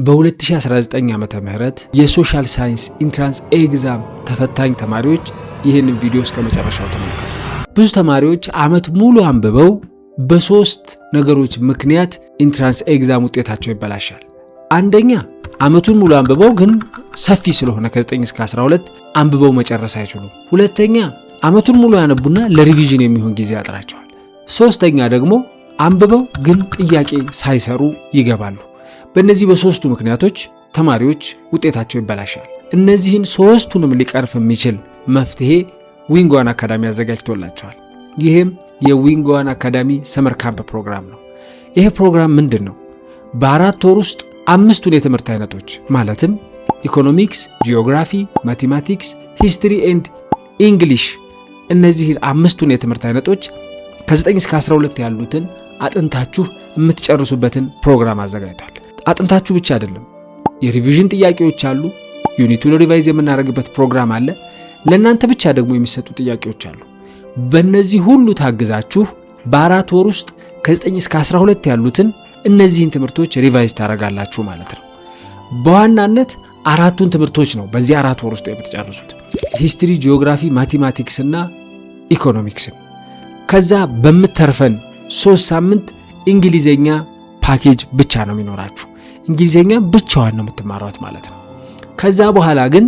በ2019 ዓመተ ምህረት የሶሻል ሳይንስ ኢንትራንስ ኤግዛም ተፈታኝ ተማሪዎች ይህንን ቪዲዮ እስከ መጨረሻው ተመልከቱ። ብዙ ተማሪዎች ዓመት ሙሉ አንብበው በሶስት ነገሮች ምክንያት ኢንትራንስ ኤግዛም ውጤታቸው ይበላሻል። አንደኛ ዓመቱን ሙሉ አንብበው ግን ሰፊ ስለሆነ ከ9 እስከ 12 አንብበው መጨረስ አይችሉም። ሁለተኛ ዓመቱን ሙሉ ያነቡና ለሪቪዥን የሚሆን ጊዜ ያጥራቸዋል። ሶስተኛ ደግሞ አንብበው ግን ጥያቄ ሳይሰሩ ይገባሉ። በእነዚህ በሶስቱ ምክንያቶች ተማሪዎች ውጤታቸው ይበላሻል። እነዚህን ሶስቱንም ሊቀርፍ የሚችል መፍትሄ ዊንግ ዋን አካዳሚ አዘጋጅቶላቸዋል። ይህም የዊንግ ዋን አካዳሚ ሰመር ካምፕ ፕሮግራም ነው። ይሄ ፕሮግራም ምንድን ነው? በ4 ወር ውስጥ 5ቱን የትምህርት አይነቶች ማለትም ኢኮኖሚክስ፣ ጂኦግራፊ፣ ማቴማቲክስ፣ ሂስትሪ ኤንድ ኢንግሊሽ እነዚህን 5ቱን የትምህርት አይነቶች ከ9 እስከ 12 ያሉትን አጥንታችሁ የምትጨርሱበትን ፕሮግራም አዘጋጅቷል። አጥንታችሁ ብቻ አይደለም፣ የሪቪዥን ጥያቄዎች አሉ። ዩኒቱን ሪቫይዝ የምናደርግበት ፕሮግራም አለ። ለእናንተ ብቻ ደግሞ የሚሰጡ ጥያቄዎች አሉ። በእነዚህ ሁሉ ታግዛችሁ በ4 ወር ውስጥ ከ9 እስከ 12 ያሉትን እነዚህን ትምህርቶች ሪቫይዝ ታደርጋላችሁ ማለት ነው። በዋናነት 4ቱን ትምህርቶች ነው በዚህ 4 ወር ውስጥ የምትጨርሱት፣ ሂስትሪ፣ ጂኦግራፊ፣ ማቴማቲክስ እና ኢኮኖሚክስን። ከዛ በምትተርፈን 3 ሳምንት እንግሊዘኛ ፓኬጅ ብቻ ነው የሚኖራችሁ። እንግሊዘኛ ብቻዋን ነው የምትማሯት ማለት ነው። ከዛ በኋላ ግን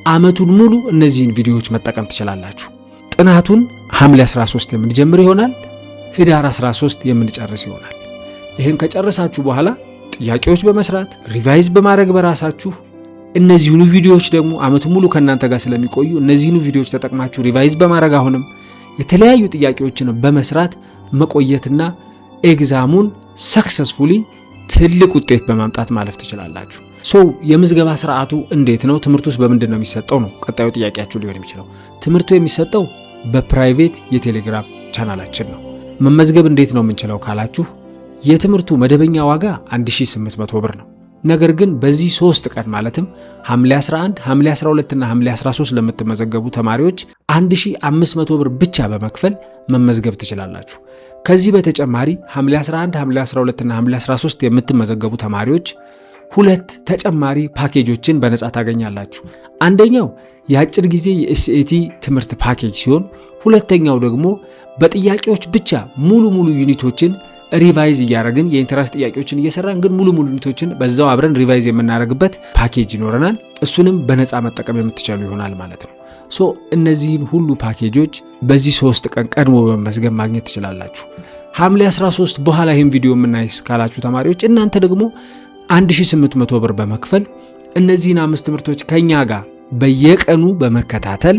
ዓመቱን ሙሉ እነዚህን ቪዲዮዎች መጠቀም ትችላላችሁ። ጥናቱን ሐምሌ 13 የምንጀምር ይሆናል፣ ህዳር 13 የምንጨርስ ይሆናል። ይህን ከጨረሳችሁ በኋላ ጥያቄዎች በመስራት ሪቫይዝ በማድረግ በራሳችሁ እነዚህኑ ቪዲዮዎች ደግሞ ዓመቱን ሙሉ ከእናንተ ጋር ስለሚቆዩ እነዚህኑ ቪዲዮዎች ተጠቅማችሁ ሪቫይዝ በማድረግ አሁንም የተለያዩ ጥያቄዎችን በመስራት መቆየትና ኤግዛሙን ሰክሰስፉሊ ትልቅ ውጤት በማምጣት ማለፍ ትችላላችሁ። የምዝገባ ስርዓቱ እንዴት ነው? ትምህርቱስ በምንድን ነው የሚሰጠው ነው ቀጣዩ ጥያቄያችሁ ሊሆን የሚችለው። ትምህርቱ የሚሰጠው በፕራይቬት የቴሌግራም ቻናላችን ነው። መመዝገብ እንዴት ነው የምንችለው ካላችሁ የትምህርቱ መደበኛ ዋጋ 1800 ብር ነው። ነገር ግን በዚህ 3 ቀን ማለትም ሐምሌ 11፣ ሐምሌ 12 እና ሐምሌ 13 ለምትመዘገቡ ተማሪዎች 1500 ብር ብቻ በመክፈል መመዝገብ ትችላላችሁ። ከዚህ በተጨማሪ ሐምሌ 11፣ ሐምሌ 12 እና ሐምሌ 13 የምትመዘገቡ ተማሪዎች 2 ተጨማሪ ፓኬጆችን በነጻ ታገኛላችሁ። አንደኛው የአጭር ጊዜ የኤስኤቲ ትምህርት ፓኬጅ ሲሆን ሁለተኛው ደግሞ በጥያቄዎች ብቻ ሙሉ ዩኒቶችን ሪቫይዝ እያደረግን የኢንትራንስ ጥያቄዎችን እየሰራን ግን ሙሉ ዩኒቶችን በዛው አብረን ሪቫይዝ የምናደርግበት ፓኬጅ ይኖረናል። እሱንም በነጻ መጠቀም የምትችሉ ይሆናል ማለት ነው። እነዚህን ሁሉ ፓኬጆች በዚህ 3 ቀን ቀድሞ በመመዝገብ ማግኘት ትችላላችሁ። ሐምሌ 13 በኋላ ይህን ቪዲዮ የምናይስ ካላችሁ ተማሪዎች እናንተ ደግሞ 1800 ብር በመክፈል እነዚህን 5 ትምህርቶች ከኛ ጋር በየቀኑ በመከታተል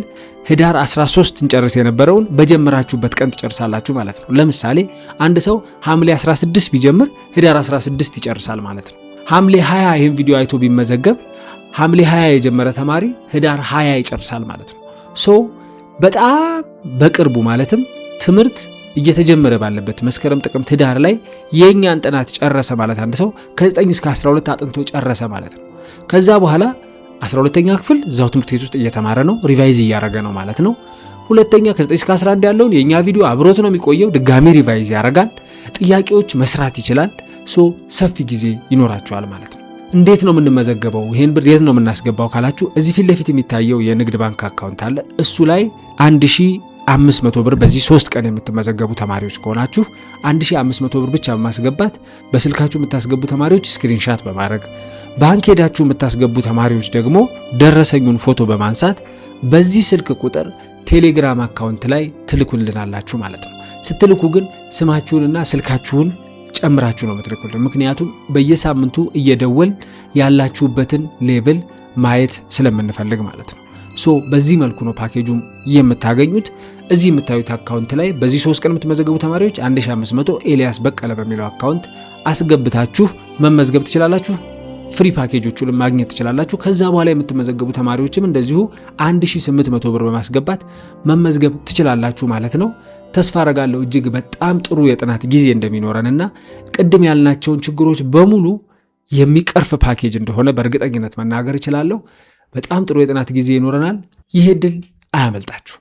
ህዳር 13 እንጨርስ የነበረውን በጀመራችሁበት ቀን ትጨርሳላችሁ ማለት ነው። ለምሳሌ አንድ ሰው ሐምሌ 16 ቢጀምር ህዳር 16 ይጨርሳል ማለት ነው። ሐምሌ 20 ይህን ቪዲዮ አይቶ ቢመዘገብ ሐምሌ 20 የጀመረ ተማሪ ህዳር 20 ይጨርሳል ማለት ነው። በጣም በቅርቡ ማለትም ትምህርት እየተጀመረ ባለበት መስከረም፣ ጥቅምት፣ ህዳር ላይ የኛን ጥናት ጨረሰ ማለት አንድ ሰው ከ9 እስከ 12 አጥንቶ ጨረሰ ማለት ነው። ከዛ በኋላ 12ኛ ክፍል እዛው ትምህርት ቤት ውስጥ እየተማረ ነው፣ ሪቫይዝ እያደረገ ነው ማለት ነው። ሁለተኛ ከ9 እስከ 11 ያለውን የኛ ቪዲዮ አብሮት ነው የሚቆየው፣ ድጋሚ ሪቫይዝ ያደርጋል፣ ጥያቄዎች መስራት ይችላል። ሰፊ ጊዜ ይኖራቸዋል ማለት ነው። እንዴት ነው የምንመዘገበው? ይሄን ብር የት ነው የምናስገባው ካላችሁ እዚህ ፊት ለፊት የሚታየው የንግድ ባንክ አካውንት አለ። እሱ ላይ 1500 ብር በዚህ 3 ቀን የምትመዘገቡ ተማሪዎች ከሆናችሁ 1500 ብር ብቻ በማስገባት በስልካችሁ የምታስገቡ ተማሪዎች ስክሪንሻት በማድረግ ባንክ ሄዳችሁ የምታስገቡ ተማሪዎች ደግሞ ደረሰኙን ፎቶ በማንሳት በዚህ ስልክ ቁጥር ቴሌግራም አካውንት ላይ ትልኩልናላችሁ ማለት ነው። ስትልኩ ግን ስማችሁንና ስልካችሁን ጨምራችሁ ነው የምትልኩልን። ምክንያቱም በየሳምንቱ እየደወል ያላችሁበትን ሌቭል ማየት ስለምንፈልግ ማለት ነው። በዚህ መልኩ ነው ፓኬጁም የምታገኙት። እዚህ የምታዩት አካውንት ላይ በዚህ 3 ቀን የምትመዘገቡ ተማሪዎች 1500 ኤልያስ በቀለ በሚለው አካውንት አስገብታችሁ መመዝገብ ትችላላችሁ። ፍሪ ፓኬጆቹን ማግኘት ትችላላችሁ። ከዛ በኋላ የምትመዘገቡ ተማሪዎችም እንደዚሁ 1800 ብር በማስገባት መመዝገብ ትችላላችሁ ማለት ነው። ተስፋ አረጋለሁ እጅግ በጣም ጥሩ የጥናት ጊዜ እንደሚኖረንና ቅድም ያልናቸውን ችግሮች በሙሉ የሚቀርፍ ፓኬጅ እንደሆነ በእርግጠኝነት መናገር እችላለሁ። በጣም ጥሩ የጥናት ጊዜ ይኖረናል። ይሄ ድል አያመልጣችሁ።